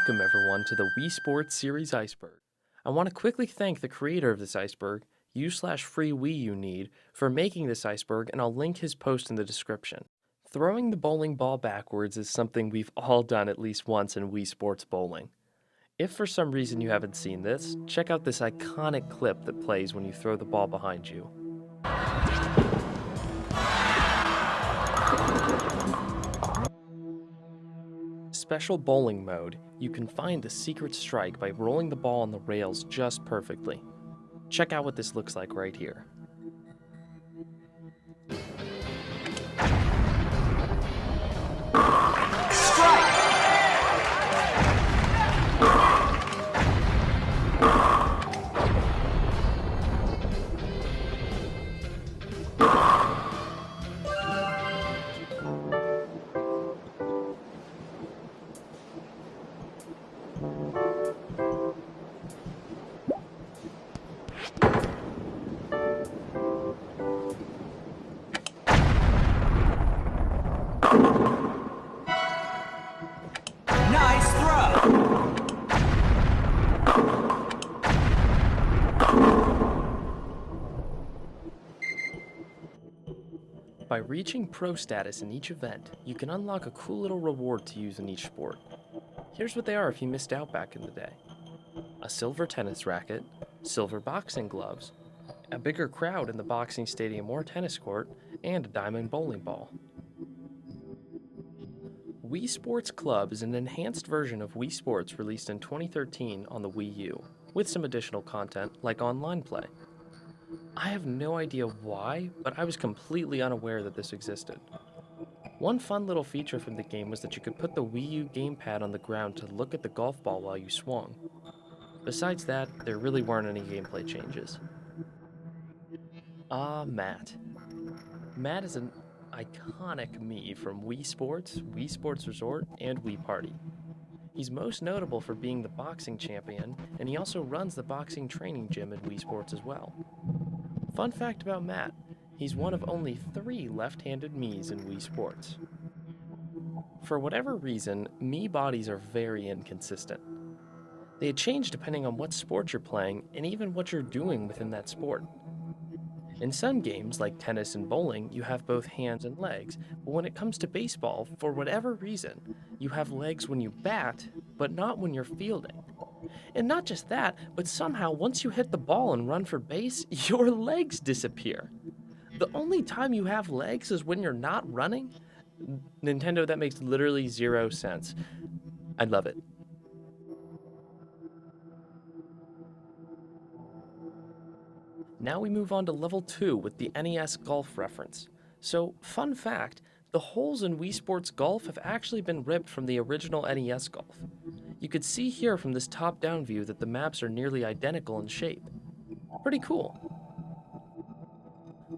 Welcome everyone to the Wii Sports series Iceberg. I want to quickly thank the creator of this iceberg, u/free Wii you need, for making this iceberg, and I'll link his post in the description. Throwing the bowling ball backwards is something we've all done at least once in Wii Sports Bowling. If for some reason you haven't seen this, check out this iconic clip that plays when you throw the ball behind you. Special bowling mode, you can find the secret strike by rolling the ball on the rails just perfectly. Check out what this looks like right here. Nice throw! By reaching pro status in each event, you can unlock a cool little reward to use in each sport. Here's what they are if you missed out back in the day. A silver tennis racket, silver boxing gloves, a bigger crowd in the boxing stadium or tennis court, and a diamond bowling ball. Wii Sports Club is an enhanced version of Wii Sports released in 2013 on the Wii U, with some additional content like online play. I have no idea why, but I was completely unaware that this existed. One fun little feature from the game was that you could put the Wii U gamepad on the ground to look at the golf ball while you swung. Besides that, there really weren't any gameplay changes. Matt. Matt is an iconic Mii from Wii Sports Resort, and Wii Party. He's most notable for being the boxing champion, and he also runs the boxing training gym at Wii Sports as well. Fun fact about Matt, he's one of only 3 left-handed Miis in Wii Sports. For whatever reason, Mii bodies are very inconsistent. They change depending on what sport you're playing and even what you're doing within that sport. In some games, like tennis and bowling, you have both hands and legs, but when it comes to baseball, for whatever reason, you have legs when you bat, but not when you're fielding. And not just that, but somehow once you hit the ball and run for base, your legs disappear. The only time you have legs is when you're not running? Nintendo, that makes literally 0 sense. I love it. Now we move on to level 2 with the NES Golf reference. So, fun fact, the holes in Wii Sports Golf have actually been ripped from the original NES Golf. You could see here from this top-down view that the maps are nearly identical in shape. Pretty cool.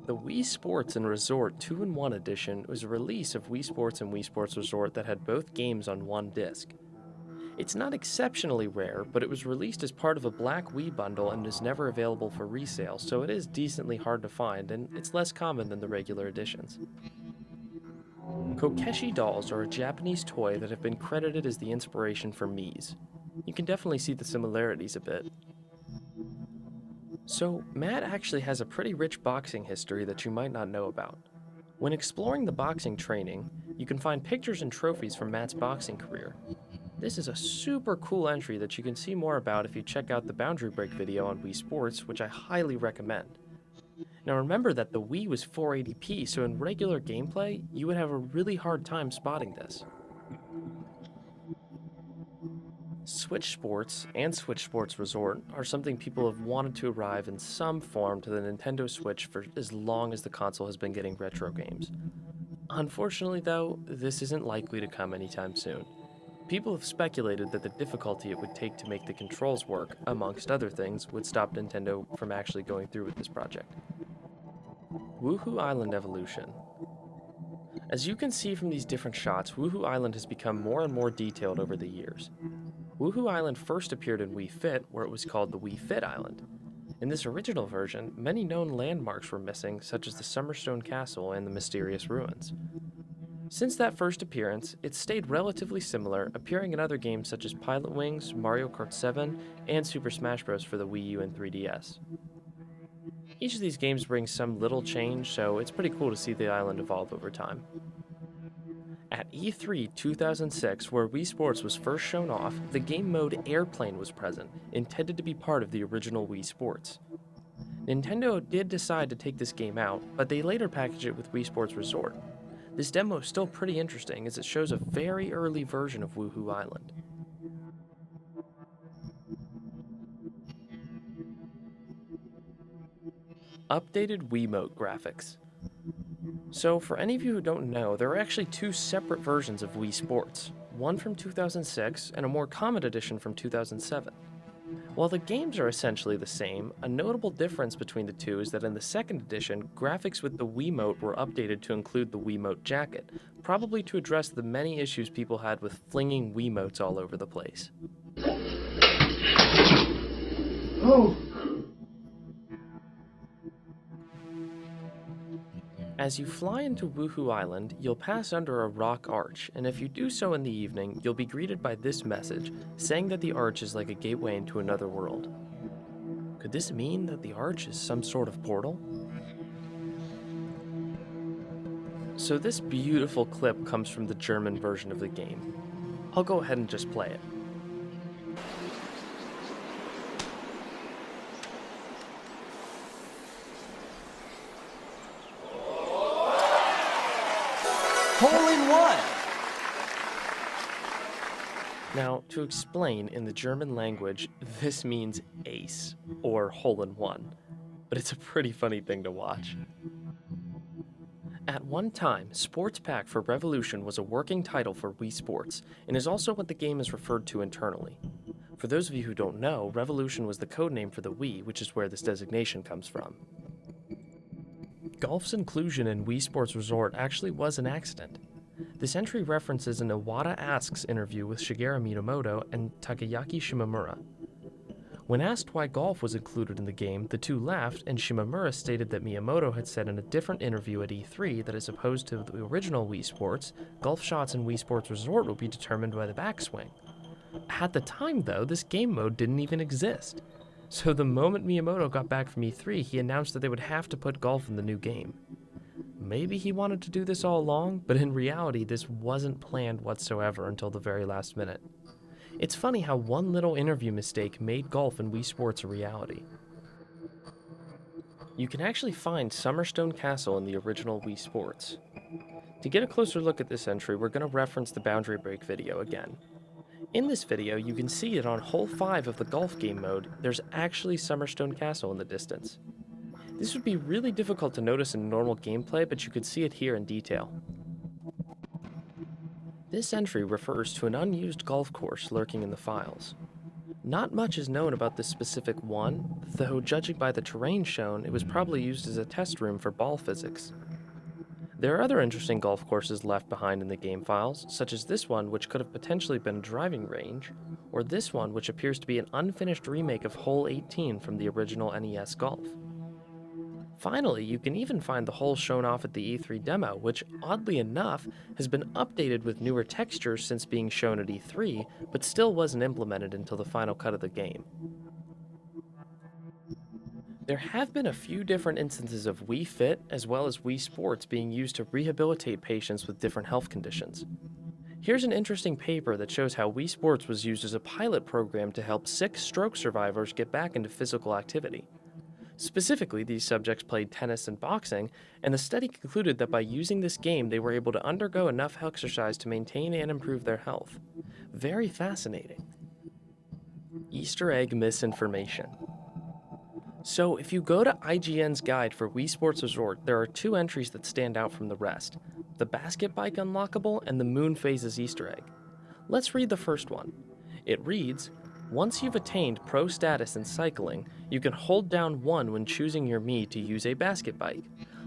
The Wii Sports and Resort 2-in-1 edition was a release of Wii Sports and Wii Sports Resort that had both games on one disc. It's not exceptionally rare, but it was released as part of a black Wii bundle and is never available for resale, so it is decently hard to find, and it's less common than the regular editions. Kokeshi dolls are a Japanese toy that have been credited as the inspiration for Mii's. You can definitely see the similarities a bit. So, Matt actually has a pretty rich boxing history that you might not know about. When exploring the boxing training, you can find pictures and trophies from Matt's boxing career. This is a super cool entry that you can see more about if you check out the Boundary Break video on Wii Sports, which I highly recommend. Now remember that the Wii was 480p, so in regular gameplay, you would have a really hard time spotting this. Switch Sports and Switch Sports Resort are something people have wanted to arrive in some form to the Nintendo Switch for as long as the console has been getting retro games. Unfortunately though, this isn't likely to come anytime soon. People have speculated that the difficulty it would take to make the controls work, amongst other things, would stop Nintendo from actually going through with this project. Woohoo Island Evolution. As you can see from these different shots, Woohoo Island has become more and more detailed over the years. Woohoo Island first appeared in Wii Fit, where it was called the Wii Fit Island. In this original version, many known landmarks were missing, such as the Summerstone Castle and the mysterious ruins. Since that first appearance, it's stayed relatively similar, appearing in other games such as Pilot Wings, Mario Kart 7, and Super Smash Bros. For the Wii U and 3DS. Each of these games brings some little change, so it's pretty cool to see the island evolve over time. At E3 2006, where Wii Sports was first shown off, the game mode Airplane was present, intended to be part of the original Wii Sports. Nintendo did decide to take this game out, but they later packaged it with Wii Sports Resort. This demo is still pretty interesting as it shows a very early version of Woohoo Island. Updated Wiimote graphics. So for any of you who don't know, there are actually two separate versions of Wii Sports, one from 2006 and a more common edition from 2007. While the games are essentially the same, a notable difference between the two is that in the second edition, graphics with the Wiimote were updated to include the Wiimote jacket, probably to address the many issues people had with flinging Wiimotes all over the place. Oh. As you fly into Woohoo Island, you'll pass under a rock arch, and if you do so in the evening, you'll be greeted by this message, saying that the arch is like a gateway into another world. Could this mean that the arch is some sort of portal? So this beautiful clip comes from the German version of the game. I'll go ahead and just play it. Hole-in-one! Now, to explain, in the German language, this means ace, or hole-in-one, but it's a pretty funny thing to watch. At one time, Sports Pack for Revolution was a working title for Wii Sports, and is also what the game is referred to internally. For those of you who don't know, Revolution was the codename for the Wii, which is where this designation comes from. Golf's inclusion in Wii Sports Resort actually was an accident. This entry references an Iwata Asks interview with Shigeru Miyamoto and Takayaki Shimamura. When asked why golf was included in the game, the two laughed, and Shimamura stated that Miyamoto had said in a different interview at E3 that as opposed to the original Wii Sports, golf shots in Wii Sports Resort would be determined by the backswing. At the time, though, this game mode didn't even exist. So the moment Miyamoto got back from E3, he announced that they would have to put golf in the new game. Maybe he wanted to do this all along, but in reality, this wasn't planned whatsoever until the very last minute. It's funny how one little interview mistake made golf in Wii Sports a reality. You can actually find Summerstone Castle in the original Wii Sports. To get a closer look at this entry, we're going to reference the Boundary Break video again. In this video, you can see that on hole 5 of the golf game mode, there's actually Summerstone Castle in the distance. This would be really difficult to notice in normal gameplay, but you could see it here in detail. This entry refers to an unused golf course lurking in the files. Not much is known about this specific one, though judging by the terrain shown, it was probably used as a test room for ball physics. There are other interesting golf courses left behind in the game files, such as this one which could have potentially been a driving range, or this one which appears to be an unfinished remake of Hole 18 from the original NES Golf. Finally, you can even find the hole shown off at the E3 demo, which, oddly enough, has been updated with newer textures since being shown at E3, but still wasn't implemented until the final cut of the game. There have been a few different instances of Wii Fit as well as Wii Sports being used to rehabilitate patients with different health conditions. Here's an interesting paper that shows how Wii Sports was used as a pilot program to help sick stroke survivors get back into physical activity. Specifically, these subjects played tennis and boxing, and the study concluded that by using this game they were able to undergo enough exercise to maintain and improve their health. Very fascinating. Easter egg misinformation. So if you go to IGN's guide for Wii Sports Resort, there are two entries that stand out from the rest: the basket bike unlockable and the moon phases Easter egg. Let's read the first one. It reads, "Once you've attained pro status in cycling, you can hold down 1 when choosing your Mii to use a basket bike.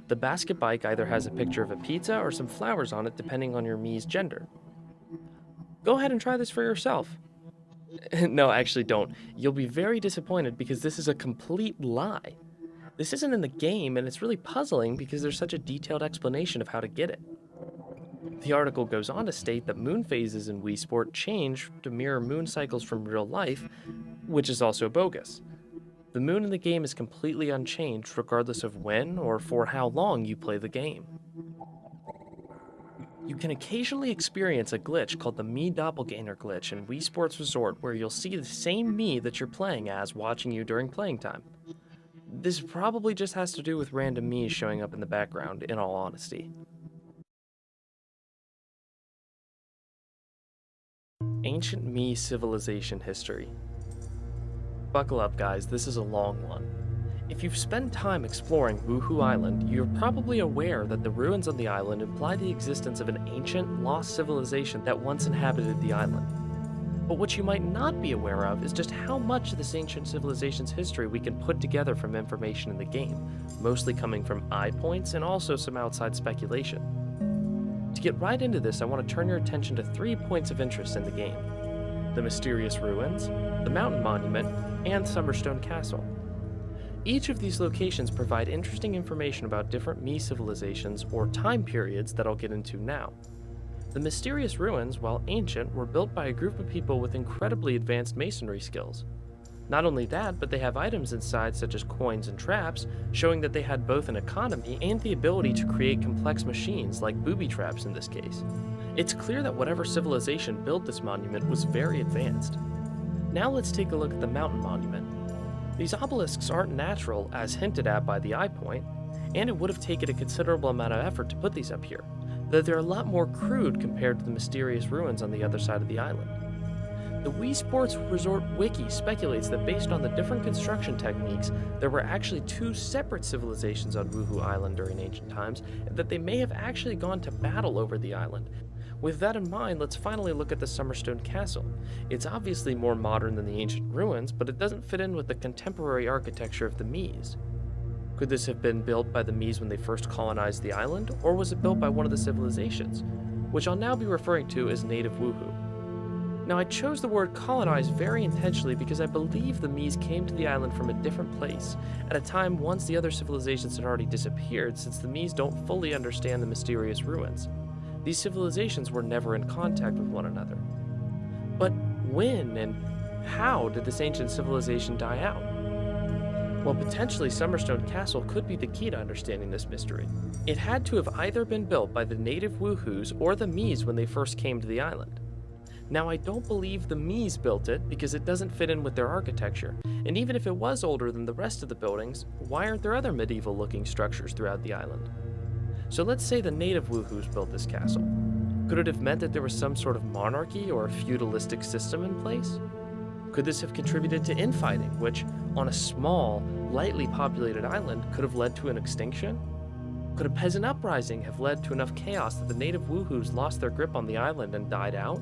The basket bike either has a picture of a pizza or some flowers on it depending on your Mii's gender." Go ahead and try this for yourself. No, actually don't. You'll be very disappointed because this is a complete lie. This isn't in the game, and it's really puzzling because there's such a detailed explanation of how to get it. The article goes on to state that moon phases in Wii Sport change to mirror moon cycles from real life, which is also bogus. The moon in the game is completely unchanged regardless of when or for how long you play the game. You can occasionally experience a glitch called the Mii Doppelganger glitch in Wii Sports Resort where you'll see the same Mii that you're playing as watching you during playing time. This probably just has to do with random Miis showing up in the background, in all honesty. Ancient Mii civilization history. Buckle up, guys, this is a long one. If you've spent time exploring Wuhu Island, you're probably aware that the ruins on the island imply the existence of an ancient, lost civilization that once inhabited the island. But what you might not be aware of is just how much of this ancient civilization's history we can put together from information in the game, mostly coming from eye points and also some outside speculation. To get right into this, I want to turn your attention to 3 points of interest in the game: the mysterious ruins, the mountain monument, and Summerstone Castle. Each of these locations provide interesting information about different Mii civilizations or time periods that I'll get into now. The mysterious ruins, while ancient, were built by a group of people with incredibly advanced masonry skills. Not only that, but they have items inside such as coins and traps, showing that they had both an economy and the ability to create complex machines, like booby traps in this case. It's clear that whatever civilization built this monument was very advanced. Now let's take a look at the mountain monument. These obelisks aren't natural, as hinted at by the eye point, and it would have taken a considerable amount of effort to put these up here, though they're a lot more crude compared to the mysterious ruins on the other side of the island. The Wii Sports Resort Wiki speculates that based on the different construction techniques, there were actually 2 separate civilizations on Wuhu Island during ancient times, and that they may have actually gone to battle over the island. With that in mind, let's finally look at the Summerstone Castle. It's obviously more modern than the ancient ruins, but it doesn't fit in with the contemporary architecture of the Miis. Could this have been built by the Miis when they first colonized the island, or was it built by one of the civilizations, which I'll now be referring to as native Wuhu? Now, I chose the word colonize very intentionally because I believe the Miis came to the island from a different place, at a time once the other civilizations had already disappeared, since the Miis don't fully understand the mysterious ruins. These civilizations were never in contact with one another. But when and how did this ancient civilization die out? Well, potentially Summerstone Castle could be the key to understanding this mystery. It had to have either been built by the native Wuhus or the Miis when they first came to the island. Now, I don't believe the Miis built it because it doesn't fit in with their architecture, and even if it was older than the rest of the buildings, why aren't there other medieval-looking structures throughout the island? So let's say the native Wuhus built this castle. Could it have meant that there was some sort of monarchy or a feudalistic system in place? Could this have contributed to infighting, which, on a small, lightly populated island, could have led to an extinction? Could a peasant uprising have led to enough chaos that the native Wuhus lost their grip on the island and died out?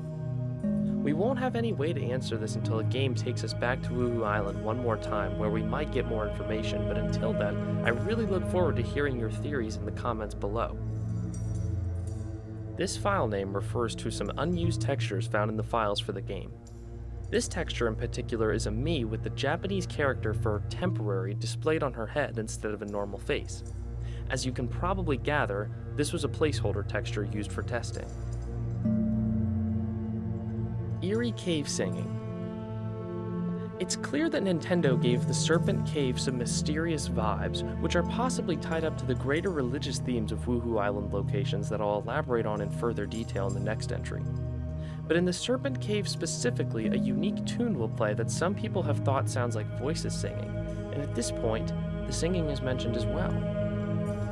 We won't have any way to answer this until a game takes us back to Wuhu Island one more time, where we might get more information, but until then, I really look forward to hearing your theories in the comments below. This file name refers to some unused textures found in the files for the game. This texture in particular is a Mii with the Japanese character for temporary displayed on her head instead of a normal face. As you can probably gather, this was a placeholder texture used for testing. Eerie cave singing. It's clear that Nintendo gave the Serpent Cave some mysterious vibes, which are possibly tied up to the greater religious themes of Wuhu Island locations that I'll elaborate on in further detail in the next entry. But in the Serpent Cave specifically, a unique tune will play that some people have thought sounds like voices singing, and at this point, the singing is mentioned as well.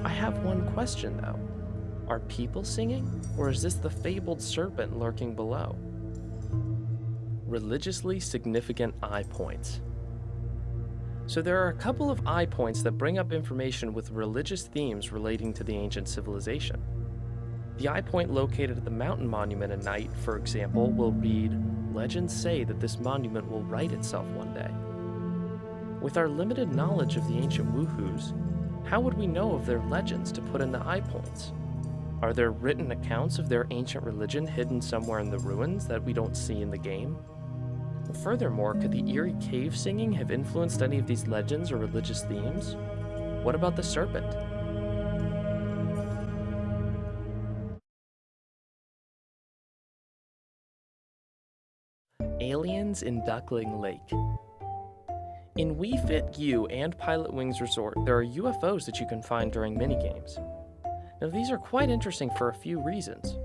I have one question though. Are people singing, or is this the fabled serpent lurking below? Religiously significant eye points. So there are a couple of eye points that bring up information with religious themes relating to the ancient civilization. The eye point located at the mountain monument at night, for example, will read, "Legends say that this monument will right itself one day." With our limited knowledge of the ancient Wuhus, how would we know of their legends to put in the eye points? Are there written accounts of their ancient religion hidden somewhere in the ruins that we don't see in the game? Furthermore, could the eerie cave singing have influenced any of these legends or religious themes? What about the serpent? Aliens in Duckling Lake. In Wii Fit U and Pilot Wings Resort, there are UFOs that you can find during minigames. Now these are quite interesting for a few reasons.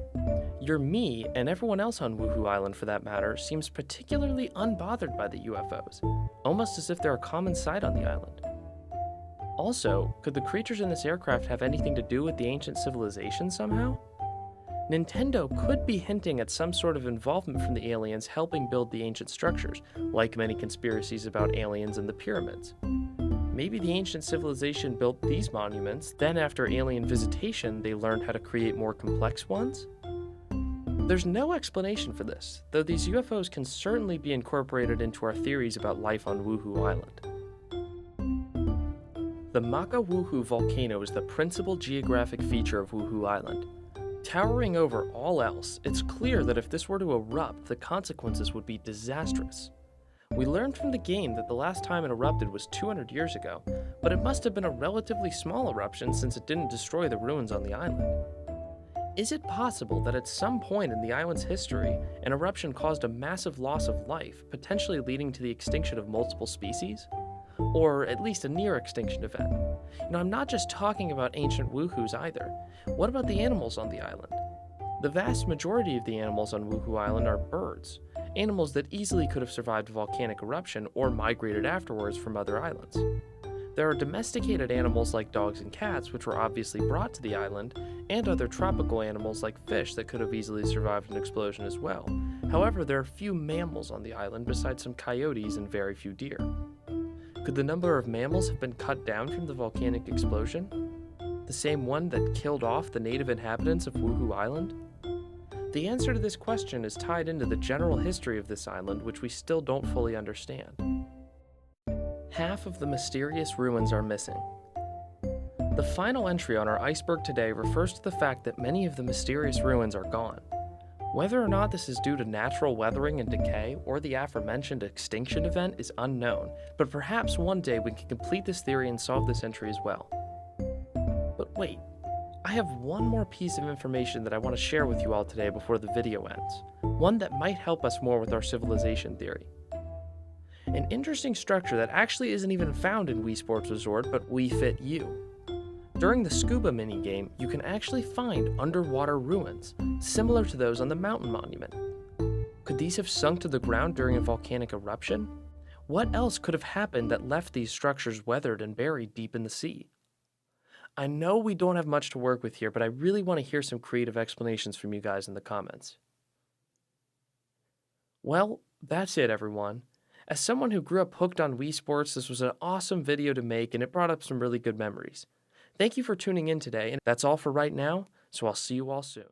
Your Mii, and everyone else on Woohoo Island for that matter, seems particularly unbothered by the UFOs, almost as if they're a common sight on the island. Also, could the creatures in this aircraft have anything to do with the ancient civilization somehow? Nintendo could be hinting at some sort of involvement from the aliens helping build the ancient structures, like many conspiracies about aliens and the pyramids. Maybe the ancient civilization built these monuments, then after alien visitation they learned how to create more complex ones? There's no explanation for this, though these UFOs can certainly be incorporated into our theories about life on Woohoo Island. The Maka-Woohoo volcano is the principal geographic feature of Woohoo Island. Towering over all else, it's clear that if this were to erupt, the consequences would be disastrous. We learned from the game that the last time it erupted was 200 years ago, but it must have been a relatively small eruption since it didn't destroy the ruins on the island. Is it possible that at some point in the island's history, an eruption caused a massive loss of life, potentially leading to the extinction of multiple species? Or at least a near extinction event? I'm not just talking about ancient woohoos either. What about the animals on the island? The vast majority of the animals on Woohoo Island are birds, animals that easily could have survived a volcanic eruption or migrated afterwards from other islands. There are domesticated animals like dogs and cats, which were obviously brought to the island, and other tropical animals like fish that could have easily survived an explosion as well. However, there are few mammals on the island besides some coyotes and very few deer. Could the number of mammals have been cut down from the volcanic explosion? The same one that killed off the native inhabitants of Woohoo Island? The answer to this question is tied into the general history of this island, which we still don't fully understand. Half of the mysterious ruins are missing. The final entry on our iceberg today refers to the fact that many of the mysterious ruins are gone. Whether or not this is due to natural weathering and decay or the aforementioned extinction event is unknown, but perhaps one day we can complete this theory and solve this entry as well. But wait, I have one more piece of information that I want to share with you all today before the video ends, one that might help us more with our civilization theory. An interesting structure that actually isn't even found in Wii Sports Resort, but Wii Fit U. During the scuba minigame, you can actually find underwater ruins, similar to those on the mountain monument. Could these have sunk to the ground during a volcanic eruption? What else could have happened that left these structures weathered and buried deep in the sea? I know we don't have much to work with here, but I really want to hear some creative explanations from you guys in the comments. Well, that's it, everyone. As someone who grew up hooked on Wii Sports, this was an awesome video to make and it brought up some really good memories. Thank you for tuning in today, and that's all for right now, so I'll see you all soon.